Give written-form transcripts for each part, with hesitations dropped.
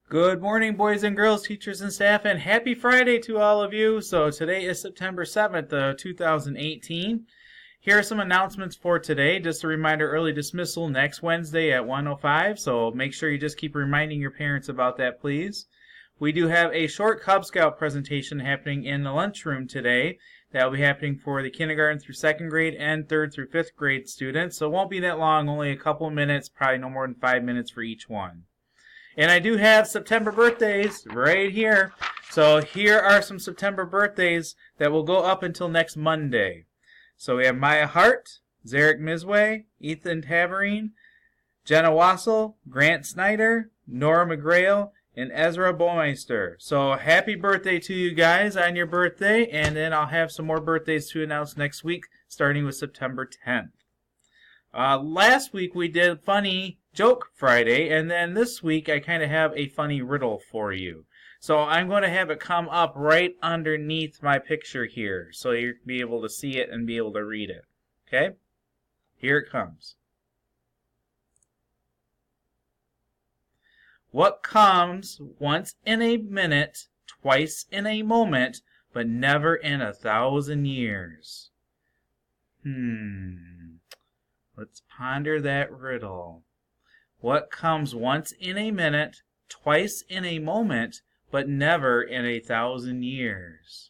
Good morning, boys and girls, teachers and staff, and happy Friday to all of you. So today is September 7th, 2018. Here are some announcements for today. Just a reminder, early dismissal next Wednesday at 1:05, so make sure you just keep reminding your parents about that, please. We do have a short Cub Scout presentation happening in the lunchroom today. That will be happening for the kindergarten through second grade and third through fifth grade students. So it won't be that long, only a couple minutes, probably no more than 5 minutes for each one. And I do have September birthdays right here. So here are some September birthdays that will go up until next Monday. So we have Maya Hart, Zarek Mizway, Ethan Tabarine, Jenna Wassel, Grant Snyder, Nora McGrail, and Ezra Baumeister. So happy birthday to you guys on your birthday. And then I'll have some more birthdays to announce next week, starting with September 10th. Last week we did Funny Joke Friday, and then this week I kind of have a funny riddle for you. So I'm going to have it come up right underneath my picture here, so you'll be able to see it and be able to read it. Okay? Here it comes. What comes once in a minute, twice in a moment, but never in 1,000 years? Let's ponder that riddle. What comes once in a minute, twice in a moment, but never in 1,000 years?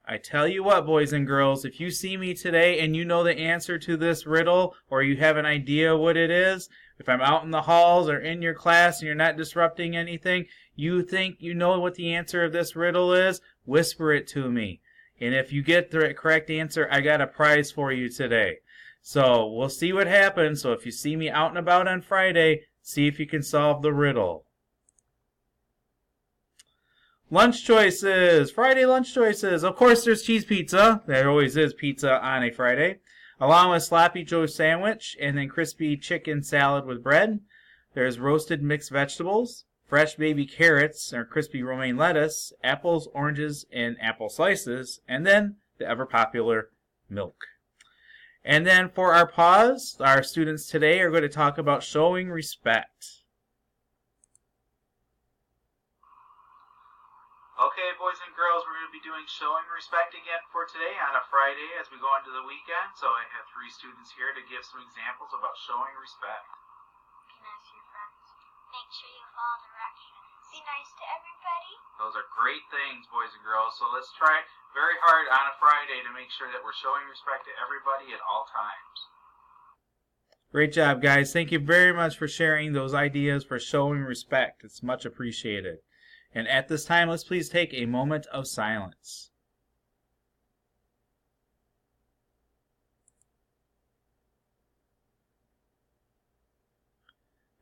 I tell you what, boys and girls, if you see me today and you know the answer to this riddle, or you have an idea what it is, if I'm out in the halls or in your class and you're not disrupting anything, you think you know what the answer of this riddle is, whisper it to me. And if you get the correct answer, I got a prize for you today. So we'll see what happens. So if you see me out and about on Friday, see if you can solve the riddle. Lunch choices. Friday lunch choices. Of course, there's cheese pizza. There always is pizza on a Friday. Along with Sloppy Joe sandwich and then crispy chicken salad with bread. There's roasted mixed vegetables, fresh baby carrots or crispy romaine lettuce, apples, oranges, and apple slices, and then the ever-popular milk. And then for our pause, our students today are going to talk about showing respect. Okay, boys and girls, we're going to be doing showing respect again for today on a Friday as we go into the weekend. So I have 3 students here to give some examples about showing respect. Recognize your friends. Make sure you follow directions. Be nice to everybody. Those are great things, boys and girls. So let's try very hard on a Friday to make sure that we're showing respect to everybody at all times. Great job, guys. Thank you very much for sharing those ideas for showing respect. It's much appreciated. And at this time, let's please take a moment of silence.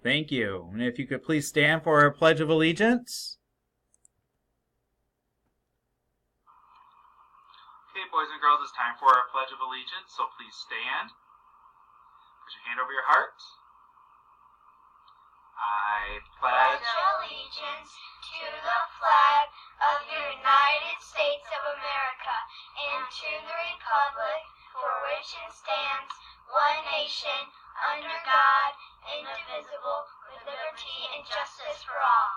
Thank you. And if you could please stand for our Pledge of Allegiance. Okay, boys and girls, it's time for our Pledge of Allegiance, so please stand. Put your hand over your heart. I pledge allegiance to the flag of the United States of America and to the republic for which it stands, one nation, under God, indivisible, with liberty and justice for all.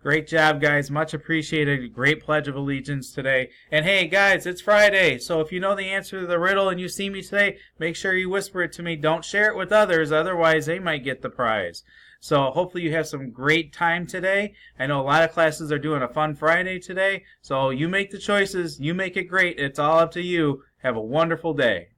Great job, guys. Much appreciated. Great Pledge of Allegiance today. And hey, guys, it's Friday. So if you know the answer to the riddle and you see me today, make sure you whisper it to me. Don't share it with others. Otherwise, they might get the prize. So hopefully you have some great time today. I know a lot of classes are doing a fun Friday today. So you make the choices. You make it great. It's all up to you. Have a wonderful day.